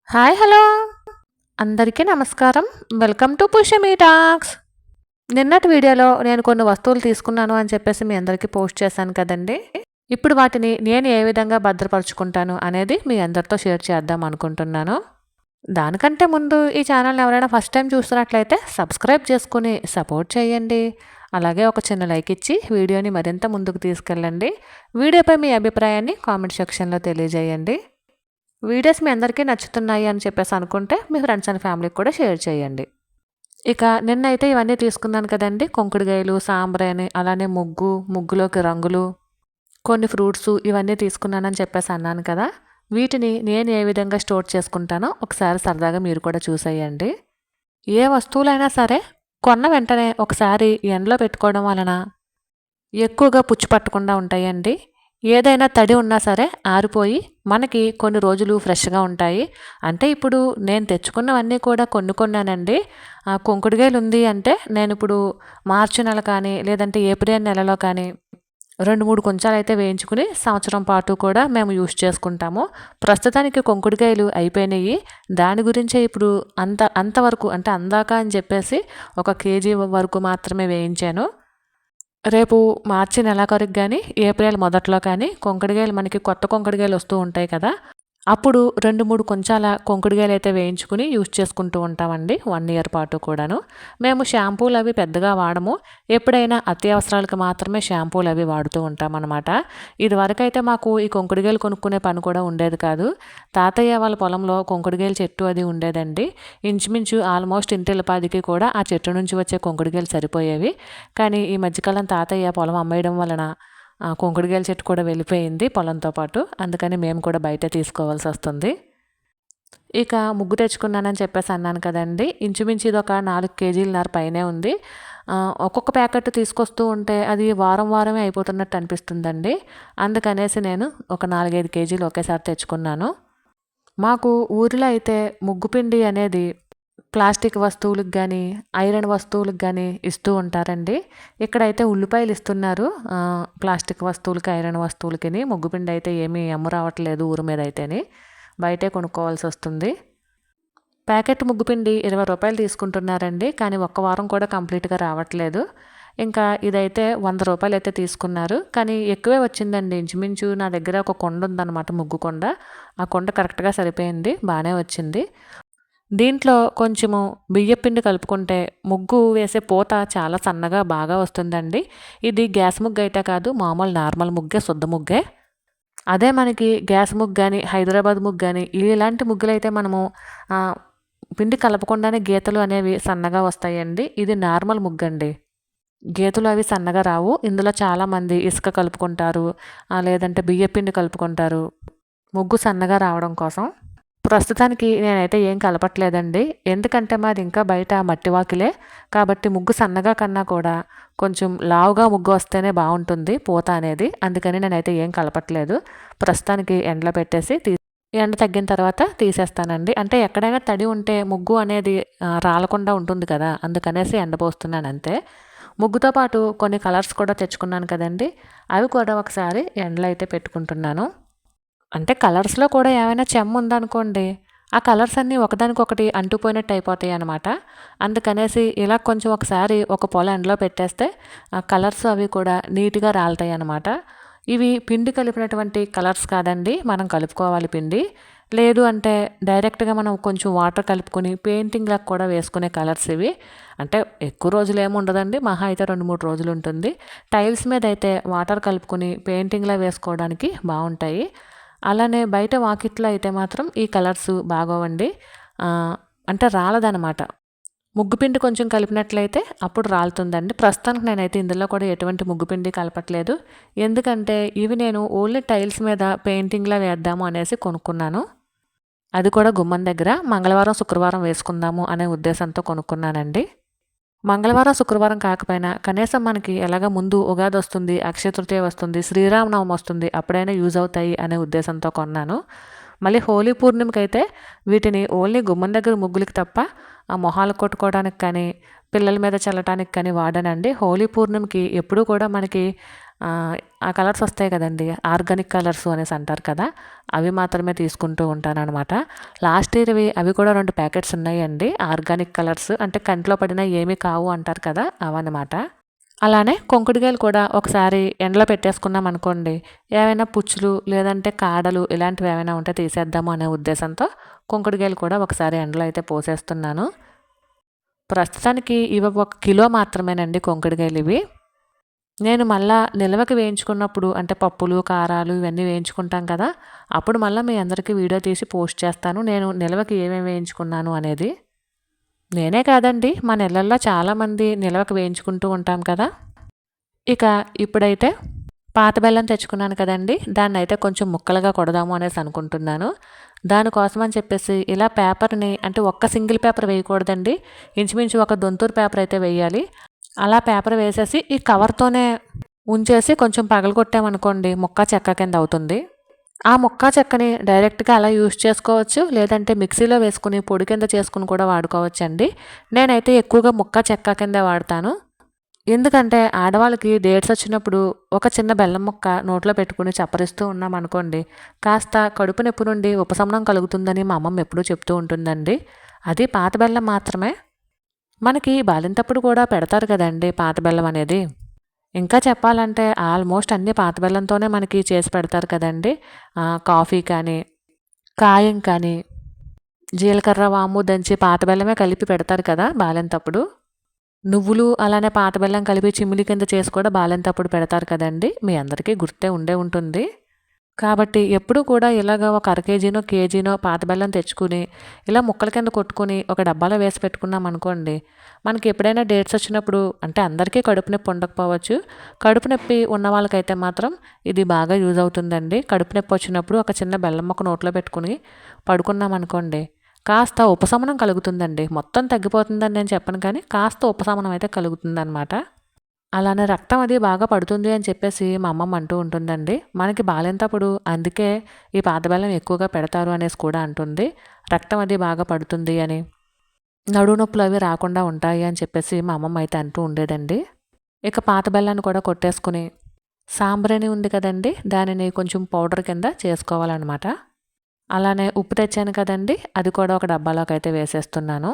Hi hello అందరికీ నమస్కారం. Welcome to Pushyami talks. నిన్నటి వీడియోలో నేను కొన్ని వస్తువులు తీసుకున్నాను అని చెప్పేసి మీ అందరికీ పోస్ట్ చేశాను కదండి. ఇప్పుడు వాటిని నేను ఏ విధంగా భద్రపరుచుకుంటాను అనేది మీ అందరితో షేర్ చేద్దాం అనుకుంటున్నాను. దానికంటే ముందు ఈ ఛానల్ని ఎవరైనా ఫస్ట్ టైం చూస్తున్నట్లయితే సబ్స్క్రైబ్ చేసుకుని సపోర్ట్ చేయండి. అలాగే ఒక చిన్న లైక్ ఇచ్చి వీడియోని మరింత ముందుకు తీసుకెళ్ళండి. వీడియోపై మీ అభిప్రాయాన్ని కామెంట్ సెక్షన్లో తెలియజేయండి. వీడియోస్ మీ అందరికీ నచ్చుతున్నాయి అని చెప్పేసి అనుకుంటే మీ ఫ్రెండ్స్ అండ్ ఫ్యామిలీకి కూడా షేర్ చేయండి. ఇక నిన్నైతే ఇవన్నీ తీసుకున్నాను కదండి. కుంకుడుగాయలు, సాంబ్రాణి, అలానే ముగ్గులోకి రంగులు, కొన్ని ఫ్రూట్స్ ఇవన్నీ తీసుకున్నానని చెప్పేసి అన్నాను కదా. వీటిని నేను ఏ విధంగా స్టోర్ చేసుకుంటానో ఒకసారి సరదాగా మీరు కూడా చూసేయండి. ఏ వస్తువులైనా సరే కొన్న వెంటనే ఒకసారి ఎండలో పెట్టుకోవడం వలన ఎక్కువగా పుచ్చు పట్టకుండా ఉంటాయండి. ఏదైనా తడి ఉన్నా సరే ఆరిపోయి మనకి కొన్ని రోజులు ఫ్రెష్గా ఉంటాయి. అంటే ఇప్పుడు నేను తెచ్చుకున్నవన్నీ కూడా కొన్నానండి. కుంకుడుగాయలు ఉంది అంటే నేను ఇప్పుడు మార్చి నెల కానీ లేదంటే ఏప్రిల్ నెలలో కానీ 2-3 కొంచాలు అయితే వేయించుకుని సంవత్సరం పాటు కూడా మేము యూస్ చేసుకుంటాము. ప్రస్తుతానికి కుంకుడుగాయలు అయిపోయినాయి. దాని గురించే ఇప్పుడు అంతవరకు అంటే అందాక అని చెప్పేసి 1 కేజీ వరకు మాత్రమే వేయించాను. రేపు మార్చి నెలాఖరుకి కానీ ఏప్రిల్ మొదట్లో కానీ కుంకుడుగాయలు మనకి కొత్త కుంకుడుగాయలు వస్తూ ఉంటాయి కదా. అప్పుడు 2-3 కొంచాల కుంకుడుగాయలు అయితే వేయించుకుని యూజ్ చేసుకుంటూ ఉంటామండి 1 ఇయర్ పాటు కూడాను. మేము షాంపూలు అవి పెద్దగా వాడము. ఎప్పుడైనా అత్యవసరాలకు మాత్రమే షాంపూలు అవి వాడుతూ ఉంటామన్నమాట. ఇదివరకైతే మాకు ఈ కుంకుడుగాయలు కొనుక్కునే పని కూడా ఉండేది కాదు. తాతయ్య వాళ్ళ పొలంలో కుంకుడుగాయల చెట్టు అది ఉండేదండి. ఇంచుమించు ఆల్మోస్ట్ ఇంటిల్లిపాదికి కూడా ఆ చెట్టు నుంచి వచ్చే కుంకుడుగాయలు సరిపోయేవి. కానీ ఈ మధ్యకాలం తాతయ్య పొలం అమ్మేయడం వలన కుంకుడుగాయల చెట్టు కూడా వెళ్ళిపోయింది పొలంతో పాటు. అందుకని మేము కూడా బయటే తీసుకోవాల్సి వస్తుంది. ఇక ముగ్గు తెచ్చుకున్నానని చెప్పేసి అన్నాను కదండి. ఇంచుమించు ఇది ఒక 4 కేజీలన్నర పైనే ఉంది. ఒక్కొక్క ప్యాకెట్ తీసుకొస్తూ ఉంటే అది వారమే అయిపోతున్నట్టు అనిపిస్తుందండి. అందుకనేసి నేను ఒక 4-5 కేజీలు ఒకేసారి తెచ్చుకున్నాను. మాకు ఊరిలో అయితే ముగ్గు పిండి అనేది ప్లాస్టిక్ వస్తువులకు కానీ ఐరన్ వస్తువులకు కానీ ఇస్తూ ఉంటారండి. ఇక్కడైతే ఉల్లిపాయలు ఇస్తున్నారు. ప్లాస్టిక్ వస్తువులకి ఐరన్ వస్తువులకి ముగ్గుపిండి అయితే ఏమీ అమ్ము రావట్లేదు ఊరు మీద అయితేని. బయటే కొనుక్కోవాల్సి వస్తుంది. ప్యాకెట్ ముగ్గుపిండి 20 రూపాయలు తీసుకుంటున్నారండి. కానీ ఒక్క వారం కూడా కంప్లీట్గా రావట్లేదు. ఇంకా ఇదైతే 100 రూపాయలు అయితే తీసుకున్నారు. కానీ ఎక్కువే వచ్చిందండి. ఇంచుమించు నా దగ్గర ఒక కొండ ఉందన్నమాట, ముగ్గు కొండ. ఆ కొండ కరెక్ట్గా సరిపోయింది, బాగానే వచ్చింది. దీంట్లో కొంచెము బియ్యపిండి కలుపుకుంటే ముగ్గు వేసే పూత చాలా సన్నగా బాగా వస్తుందండి. ఇది గ్యాస్ ముగ్గు అయితే కాదు, మామూలు నార్మల్ ముగ్గే, శుద్ధ ముగ్గే. అదే మనకి గ్యాస్ ముగ్గు కానీ హైదరాబాద్ ముగ్గు కానీ ఇలాంటి ముగ్గులైతే మనము పిండి కలపకుండానే గీతలు అనేవి సన్నగా వస్తాయండి. ఇది నార్మల్ ముగ్గు అండి, గీతలు అవి సన్నగా రావు. ఇందులో చాలామంది ఇసుక కలుపుకుంటారు, లేదంటే బియ్యపిండి కలుపుకుంటారు ముగ్గు సన్నగా రావడం కోసం. ప్రస్తుతానికి నేనైతే ఏం కలపట్లేదండి. ఎందుకంటే మాది ఇంకా బయట మట్టి వాకిలే కాబట్టి ముగ్గు సన్నగా కన్నా కూడా కొంచెం లావుగా ముగ్గు వస్తేనే బాగుంటుంది పూత అనేది. అందుకని నేనైతే ఏం కలపట్లేదు. ప్రస్తుతానికి ఎండలో పెట్టేసి ఎండ తగ్గిన తర్వాత తీసేస్తానండి. అంటే ఎక్కడైనా తడి ఉంటే ముగ్గు అనేది రాలకుండా ఉంటుంది కదా, అందుకనేసి ఎండపోస్తున్నాను అంతే. ముగ్గుతో పాటు కొన్ని కలర్స్ కూడా తెచ్చుకున్నాను కదండి, అవి కూడా ఒకసారి ఎండలో అయితే పెట్టుకుంటున్నాను. అంటే కలర్స్లో కూడా ఏమైనా చెమ్మ ఉందనుకోండి, ఆ కలర్స్ అన్నీ ఒకదానికొకటి అంటుపోయినట్టు అయిపోతాయి అన్నమాట. అందుకనేసి ఇలా కొంచెం ఒకసారి ఒక పొల ఎండలో పెట్టేస్తే ఆ కలర్స్ అవి కూడా నీట్గా రాలుతాయి అన్నమాట. ఇవి పిండి కలిపినటువంటి కలర్స్ కాదండి, మనం కలుపుకోవాలి పిండి. లేదు అంటే డైరెక్ట్గా మనం కొంచెం వాటర్ కలుపుకొని పెయింటింగ్లకు కూడా వేసుకునే కలర్స్ ఇవి. అంటే ఎక్కువ రోజులు ఏమి ఉండదండి, మహా అయితే 2-3 రోజులు ఉంటుంది. టైల్స్ మీద అయితే వాటర్ కలుపుకొని పెయింటింగ్లా వేసుకోవడానికి బాగుంటాయి. అలానే బయట వాకిట్లో అయితే మాత్రం ఈ కలర్స్ బాగోవండి. అంటే రాలదనమాట. ముగ్గుపిండి కొంచెం కలిపినట్లయితే అప్పుడు రాలుతుందండి. ప్రస్తుతానికి నేనైతే ఇందులో కూడా ఎటువంటి ముగ్గుపిండి కలపట్లేదు. ఎందుకంటే ఇవి నేను ఓన్లీ టైల్స్ మీద పెయింటింగ్లా వేద్దాము అనేసి కొనుక్కున్నాను. అది కూడా గుమ్మం దగ్గర మంగళవారం శుక్రవారం వేసుకుందాము అనే ఉద్దేశంతో కొనుక్కున్నానండి. మంగళవారం శుక్రవారం కాకపోయినా కనీసం మనకి ఎలాగ ముందు ఉగాది వస్తుంది, అక్షయ తృతీయ వస్తుంది, శ్రీరామనవమి వస్తుంది, అప్పుడైనా యూజ్ అవుతాయి అనే ఉద్దేశంతో కొన్నాను. మళ్ళీ హోలీ పూర్ణిమకి అయితే వీటిని ఓన్లీ గుమ్మం దగ్గర ముగ్గులకి తప్ప మొహాలు కొట్టుకోవడానికి కానీ పిల్లల మీద చల్లటానికి కానీ వాడానండి. హోలీ పూర్ణిమకి ఎప్పుడూ కూడా మనకి ఆ కలర్స్ వస్తాయి కదండి, ఆర్గానిక్ కలర్స్ అనేసి అంటారు కదా, అవి మాత్రమే తీసుకుంటూ ఉంటానన్నమాట. లాస్ట్ ఇయర్వి అవి కూడా 2 ప్యాకెట్స్ ఉన్నాయండి, ఆర్గానిక్ కలర్స్. అంటే కంట్లో పడినా ఏమీ కావు అంటారు కదా, అవన్నమాట. అలానే కుంకుడుకాయలు కూడా ఒకసారి ఎండలో పెట్టేసుకున్నాం అనుకోండి, ఏవైనా పుచ్చులు లేదంటే కాడలు ఇలాంటివి ఏమైనా ఉంటే తీసేద్దాము అనే ఉద్దేశంతో కుంకుడుకాయలు కూడా ఒకసారి ఎండలో అయితే పోసేస్తున్నాను. ప్రస్తుతానికి ఇవి 1 కిలో మాత్రమేనండి కుంకుడుకాయలు ఇవి. నేను మళ్ళా నిల్వకి వేయించుకున్నప్పుడు అంటే పప్పులు, కారాలు ఇవన్నీ వేయించుకుంటాం కదా, అప్పుడు మళ్ళీ మీ అందరికీ వీడియో తీసి పోస్ట్ చేస్తాను నేను నిల్వకి ఏమేమి వేయించుకున్నాను అనేది. నేనే కాదండి, మన ఇళ్ళల్లో చాలామంది నిల్వకి వేయించుకుంటూ ఉంటాం కదా. ఇక ఇప్పుడైతే పాత బెల్లం తెచ్చుకున్నాను కదండి, దాన్ని అయితే కొంచెం ముక్కలుగా కొడదాము అనేసి అనుకుంటున్నాను. దానికోసం అని చెప్పేసి ఇలా పేపర్ని, అంటే ఒక్క సింగిల్ పేపర్ వేయకూడదండి, ఇంచుమించు ఒక దొంతూరు పేపర్ అయితే వేయాలి. అలా పేపర్ వేసేసి ఈ కవర్తోనే ఉంచేసి కొంచెం పగలగొట్టామనుకోండి, ముక్క చెక్క కింద అవుతుంది. ఆ ముక్క చెక్కని డైరెక్ట్గా అలా యూజ్ చేసుకోవచ్చు, లేదంటే మిక్సీలో వేసుకుని పొడి కింద చేసుకుని కూడా వాడుకోవచ్చండి. నేనైతే ఎక్కువగా ముక్క చెక్క కింద వాడతాను. ఎందుకంటే ఆడవాళ్ళకి డేట్స్ వచ్చినప్పుడు ఒక చిన్న బెల్లం ముక్క నోట్లో పెట్టుకుని చప్పరిస్తూ ఉన్నామనుకోండి, కాస్త కడుపు నొప్పి నుండి ఉపశమనం కలుగుతుందని మా అమ్మమ్మ ఎప్పుడూ చెప్తూ ఉంటుందండి. అది పాత బెల్లం మాత్రమే. మనకి బాలింతప్పుడు కూడా పెడతారు కదండి పాత బెల్లం అనేది. ఇంకా చెప్పాలంటే ఆల్మోస్ట్ అన్ని పాత బెల్లంతోనే మనకి చేసి పెడతారు కదండి. కాఫీ కానీ, కాయం కానీ, జీలకర్ర వాము దంచి పాత బెల్లమే కలిపి పెడతారు కదా బాలింతప్పుడు. నువ్వులు అలానే పాత బెల్లం కలిపి చిమ్మిలి కింద చేసి కూడా బాలింతప్పుడు పెడతారు కదండి, మీ అందరికీ గుర్తే ఉండే ఉంటుంది. కాబట్టి ఎప్పుడూ కూడా ఇలాగ ఒక అర కేజీనో కేజీనో పాత బెల్లం తెచ్చుకుని ఇలా ముక్కల కింద కొట్టుకుని ఒక డబ్బాలో వేసి పెట్టుకున్నాం అనుకోండి, మనకి ఎప్పుడైనా డేట్స్ వచ్చినప్పుడు, అంటే అందరికీ కడుపు నొప్పి ఉండకపోవచ్చు, కడుపు నొప్పి ఉన్న వాళ్ళకైతే మాత్రం ఇది బాగా యూజ్ అవుతుందండి. కడుపు నొప్పి వచ్చినప్పుడు ఒక చిన్న బెల్లం ముక్క నోట్లో పెట్టుకుని పడుకున్నాం అనుకోండి, కాస్త ఉపశమనం కలుగుతుందండి. మొత్తం తగ్గిపోతుందని నేను చెప్పను, కానీ కాస్త ఉపశమనం అయితే కలుగుతుందన్నమాట. అలానే రక్తం అది బాగా పడుతుంది అని చెప్పేసి మా అమ్మమ్మ అంటూ ఉంటుందండి. మనకి బాలేంతప్పుడు అందుకే ఈ పాత బెల్లం ఎక్కువగా పెడతారు అనేసి కూడా అంటుంది. రక్తం అది బాగా పడుతుంది అని, నడుము నొప్పులు అవి రాకుండా ఉంటాయి అని చెప్పేసి మా అమ్మమ్మ అయితే అంటూ ఉండేదండి. ఇక పాత బెల్లాన్ని కూడా కొట్టేసుకుని సాంబ్రాణి ఉంది కదండి, దానిని కొంచెం పౌడర్ కింద చేసుకోవాలన్నమాట. అలానే ఉప్పు తెచ్చాను కదండి, అది కూడా ఒక డబ్బాలోకి అయితే వేసేస్తున్నాను.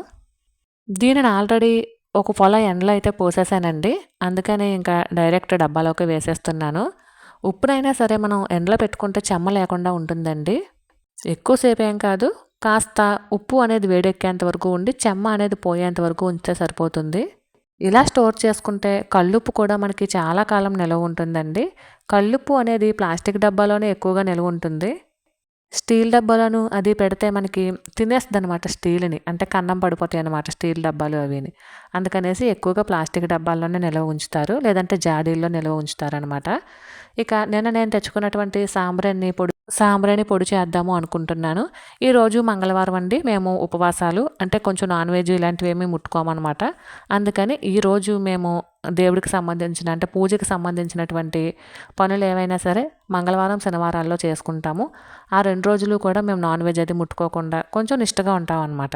దీనిని ఆల్రెడీ ఒక పొల ఎండలో అయితే పోసేసానండి, అందుకని ఇంకా డైరెక్ట్ డబ్బాలోకి వేసేస్తున్నాను. ఉప్పునైనా సరే మనం ఎండలో పెట్టుకుంటే చెమ్మ లేకుండా ఉంటుందండి. ఎక్కువసేపు ఏం కాదు, కాస్త ఉప్పు అనేది వేడెక్కేంత వరకు ఉండి చెమ్మ అనేది పోయేంత వరకు ఉంచితే సరిపోతుంది. ఇలా స్టోర్ చేసుకుంటే కల్లుప్పు కూడా మనకి చాలా కాలం నిల్వ ఉంటుందండి. కల్లుప్పు అనేది ప్లాస్టిక్ డబ్బాలోనే ఎక్కువగా నిల్వ ఉంటుంది. స్టీల్ డబ్బాలను అది పెడితే మనకి తినేస్తుంది అనమాట స్టీల్ని, అంటే కన్నం పడిపోతాయి అనమాట స్టీల్ డబ్బాలు అవిని. అందుకనేసి ఎక్కువగా ప్లాస్టిక్ డబ్బాల్లోనే నిల్వ ఉంచుతారు, లేదంటే జాడీల్లో నిల్వ ఉంచుతారనమాట. ఇక నేను తెచ్చుకున్నటువంటి సాంబ్రాణి పొడి చేద్దాము అనుకుంటున్నాను. ఈరోజు మంగళవారం అండి, మేము ఉపవాసాలు, అంటే కొంచెం నాన్ వెజ్ ఇలాంటివి ఏమీ ముట్టుకోమన్నమాట. అందుకని ఈరోజు మేము దేవుడికి సంబంధించిన, అంటే పూజకి సంబంధించినటువంటి పనులు ఏవైనా సరే మంగళవారం శనివారాల్లో చేసుకుంటాము. ఆ 2 రోజులు కూడా మేము నాన్ వెజ్ అది ముట్టుకోకుండా కొంచెం నిష్టగా ఉంటాం అనమాట.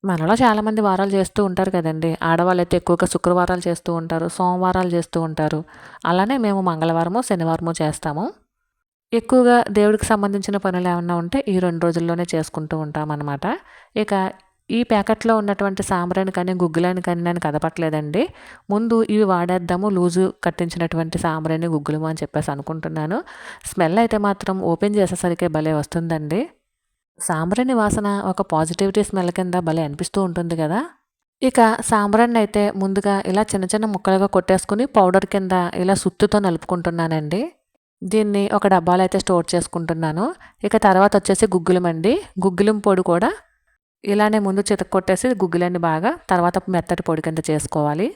మనలో చాలామంది వారాలు చేస్తూ ఉంటారు కదండి, ఆడవాళ్ళు అయితే ఎక్కువగా శుక్రవారాలు చేస్తూ ఉంటారు, సోమవారాలు చేస్తూ ఉంటారు. అలానే మేము మంగళవారము శనివారము చేస్తాము. ఎక్కువగా దేవుడికి సంబంధించిన పనులు ఏమన్నా ఉంటే ఈ 2 రోజుల్లోనే చేసుకుంటూ ఉంటామన్నమాట. ఇక ఈ ప్యాకెట్లో ఉన్నటువంటి సాంబ్రాణి కానీ గుగ్గులని కానీ నేను కదపట్లేదండి. ముందు ఇవి వాడేద్దాము, లూజు కట్టించినటువంటి సాంబ్రాణి గుగ్గులము అని చెప్పేసి అనుకుంటున్నాను. స్మెల్ అయితే మాత్రం ఓపెన్ చేసేసరికి భలే వస్తుందండి. సాంబ్రాణి వాసన ఒక పాజిటివిటీ స్మెల్ కింద భలే అనిపిస్తూ ఉంటుంది కదా. ఇక సాంబ్రాణి అయితే ముందుగా ఇలా చిన్న చిన్న ముక్కలుగా కొట్టేసుకుని పౌడర్ కింద ఇలా సుత్తుతో నలుపుకుంటున్నానండి. దీన్ని ఒక డబ్బాలో అయితే స్టోర్ చేసుకుంటున్నాను. ఇక తర్వాత వచ్చేసి గుగ్గులమండి. గుగ్గులం పొడి కూడా ఇలానే ముందు చితక్కొట్టేసి గుగ్గులన్నీ బాగా తర్వాత మెత్తటి పొడి కింద చేసుకోవాలి.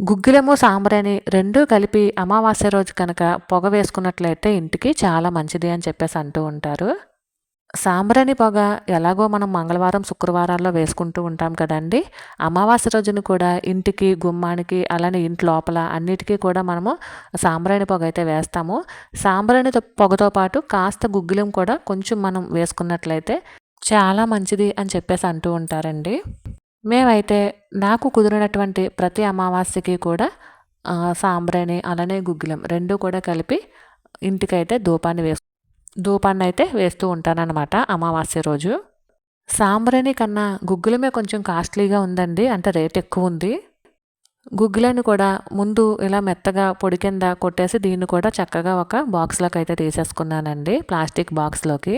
గుగ్గిలము సాంబ్రాణి రెండూ కలిపి అమావాస్య రోజు కనుక పొగ వేసుకున్నట్లయితే ఇంటికి చాలా మంచిది అని చెప్పేసి అంటూ ఉంటారు. సాంబ్రాణి పొగ ఎలాగో మనం మంగళవారం శుక్రవారాల్లో వేసుకుంటూ ఉంటాం కదండి, అమావాస్య రోజున కూడా ఇంటికి గుమ్మానికి అలానే ఇంటి లోపల అన్నిటికీ కూడా మనము సాంబ్రాణి పొగ అయితే వేస్తాము. సాంబ్రాణి పొగతో పాటు కాస్త గుగ్గిలం కూడా కొంచెం మనం వేసుకున్నట్లయితే చాలా మంచిది అని చెప్పేసి అంటూ ఉంటారండి. మేమైతే నాకు కుదిరినటువంటి ప్రతి అమావాస్యకి కూడా సాంబ్రాణి అలానే గుగ్గిలం 2 కూడా కలిపి ఇంటికైతే ధూపాన్ని అయితే వేస్తూ ఉంటానన్నమాట అమావాస్య రోజు. సాంబ్రాణి కన్నా గుగ్గిలమే కొంచెం కాస్ట్లీగా ఉందండి, అంటే రేట్ ఎక్కువ ఉంది. గుగ్గిలాన్ని కూడా ముందు ఇలా మెత్తగా పొడి కింద కొట్టేసి దీన్ని కూడా చక్కగా ఒక బాక్స్లోకి అయితే తీసేసుకున్నానండి, ప్లాస్టిక్ బాక్స్లోకి.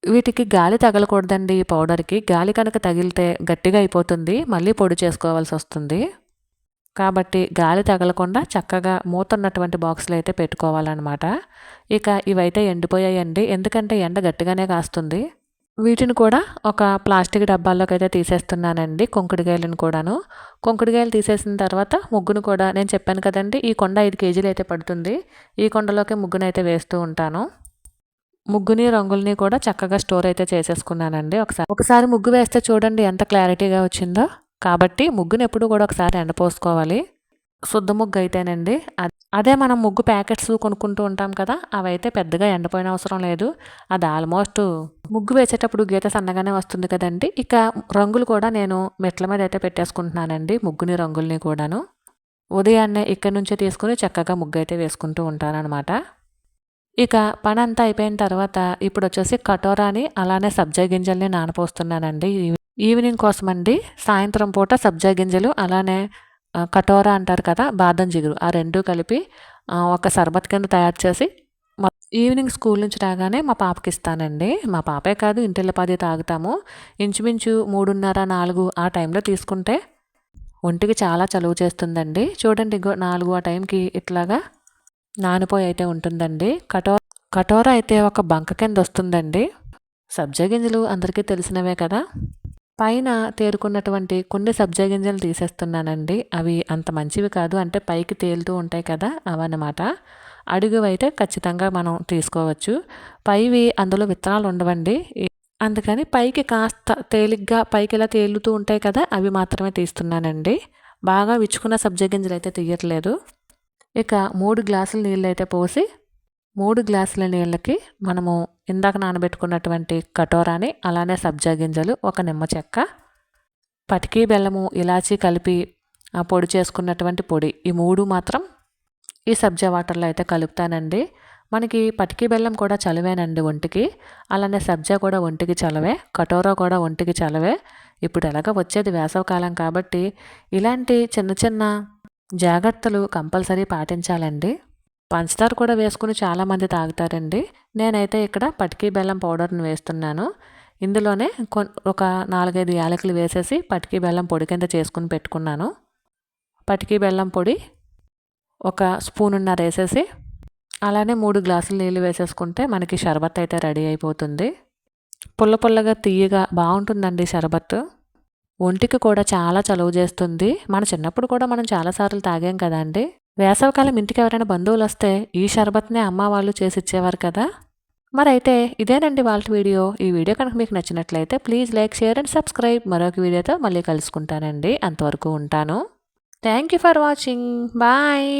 వీటికి గాలి తగలకూడదండి. ఈ పౌడర్కి గాలి కనుక తగిలితే గట్టిగా అయిపోతుంది, మళ్ళీ పొడి చేసుకోవాల్సి వస్తుంది. కాబట్టి గాలి తగలకుండా చక్కగా మూతున్నటువంటి బాక్స్లో అయితే పెట్టుకోవాలన్నమాట. ఇక ఇవైతే ఎండిపోయాయండి, ఎందుకంటే ఎండ గట్టిగానే కాస్తుంది. వీటిని కూడా ఒక ప్లాస్టిక్ డబ్బాల్లోకి అయితే తీసేస్తున్నానండి, కుంకుడుకాయలను కూడాను. కుంకుడుకాయలు తీసేసిన తర్వాత ముగ్గును కూడా నేను చెప్పాను కదండి, ఈ కొండ 5 కేజీలు అయితే పడుతుంది. ఈ కొండలోకి ముగ్గునైతే వేస్తూ ఉంటాను. ముగ్గుని రంగుల్ని కూడా చక్కగా స్టోర్ అయితే చేసేసుకున్నానండి. ఒకసారి ముగ్గు వేస్తే చూడండి ఎంత క్లారిటీగా వచ్చిందో. కాబట్టి ముగ్గుని ఎప్పుడు కూడా ఒకసారి ఎండపోసుకోవాలి. శుద్ధ ముగ్గు అయితేనండి. అదే మనం ముగ్గు ప్యాకెట్స్ కొనుక్కుంటూ ఉంటాం కదా, అవైతే పెద్దగా ఎండిపోయిన అవసరం లేదు. అది ఆల్మోస్ట్ ముగ్గు వేసేటప్పుడు గీత సన్నగానే వస్తుంది కదండి. ఇక రంగులు కూడా నేను మెట్ల మీద అయితే పెట్టేసుకుంటున్నానండి, ముగ్గుని రంగుల్ని కూడాను. ఉదయాన్నే ఇక్కడి నుంచే తీసుకుని చక్కగా ముగ్గు అయితే వేసుకుంటూ ఉంటానన్నమాట. ఇక పని అంతా అయిపోయిన తర్వాత ఇప్పుడు వచ్చేసి కటోరాని అలానే సబ్జా గింజల్ని నానపోస్తున్నానండి ఈవినింగ్ కోసం అండి. సాయంత్రం పూట సబ్జా గింజలు అలానే కటోరా అంటారు కదా, బాదం జిగురు, ఆ 2 కలిపి ఒక సర్బత్ కింద తయారు చేసి ఈవినింగ్ స్కూల్ నుంచి రాగానే మా పాపకి ఇస్తానండి. మా పాపే కాదు, ఇంటిల్లపాది తాగుతాము. ఇంచుమించు 3:30, 4 ఆ టైంలో తీసుకుంటే ఒంటికి చాలా చలువ చేస్తుందండి. చూడండి 4 ఆ టైంకి ఇట్లాగా నానిపోయి అయితే ఉంటుందండి. కటోరా అయితే ఒక బంక కింద వస్తుందండి. సబ్జా గింజలు అందరికీ తెలిసినవే కదా. పైన తేరుకున్నటువంటి కొన్ని సబ్జా గింజలు తీసేస్తున్నానండి. అవి అంత మంచివి కాదు, అంటే పైకి తేలుతూ ఉంటాయి కదా, అవన్నమాట. అడుగువైతే ఖచ్చితంగా మనం తీసుకోవచ్చు. పైవి అందులో విత్తనాలు ఉండవండి, అందుకని పైకి కాస్త తేలిగ్గా పైకి ఇలా తేలుతూ ఉంటాయి కదా, అవి మాత్రమే తీస్తున్నానండి. బాగా విచ్చుకున్న సబ్జా గింజలు అయితే తీయట్లేదు. ఇక 3 గ్లాసుల నీళ్ళు అయితే పోసి 3 గ్లాసుల నీళ్ళకి మనము ఇందాక నానబెట్టుకున్నటువంటి కటోరాని అలానే సబ్జా గింజలు, ఒక నిమ్మ చెక్క, పటికీ బెల్లము, ఇలాచీ కలిపి పొడి చేసుకున్నటువంటి పొడి, ఈ 3 మాత్రం ఈ సబ్జా వాటర్లో అయితే కలుపుతానండి. మనకి పటికీ బెల్లం కూడా చలవేనండి ఒంటికి, అలానే సబ్జా కూడా ఒంటికి చలవే, కటోరా కూడా ఒంటికి చలవే. ఇప్పుడు ఎలాగ వచ్చేది వేసవకాలం కాబట్టి ఇలాంటి చిన్న చిన్న జాగ్రత్తలు కంపల్సరీ పాటించాలండి. పంచదార కూడా వేసుకుని చాలామంది తాగుతారండి. నేనైతే ఇక్కడ పటికీ బెల్లం పౌడర్ని వేస్తున్నాను. ఇందులోనే ఒక 4-5 యాలకులు వేసేసి పటికీ బెల్లం పొడి కింద చేసుకుని పెట్టుకున్నాను. పటికీ బెల్లం పొడి ఒక స్పూనున్నర వేసేసి అలానే 3 గ్లాసులు నీళ్ళు వేసేసుకుంటే మనకి షర్బత్ అయితే రెడీ అయిపోతుంది. పుల్ల పుల్లగా తీయగా బాగుంటుందండి షర్బత్. ఒంటికి కూడా చాలా చలువ చేస్తుంది. మన చిన్నప్పుడు కూడా మనం చాలాసార్లు తాగాం కదా అండి. వేసవికాలం ఇంటికి ఎవరైనా బంధువులు వస్తే ఈ షర్బత్నే అమ్మ వాళ్ళు చేసి ఇచ్చేవారు కదా. మరైతే ఇదేనండి వాళ్ళ వీడియో. ఈ వీడియో కనుక మీకు నచ్చినట్లయితే please like, share and subscribe. మరొక వీడియోతో మళ్ళీ కలుసుకుంటానండి. అంతవరకు ఉంటాను. Thank you for watching. Bye.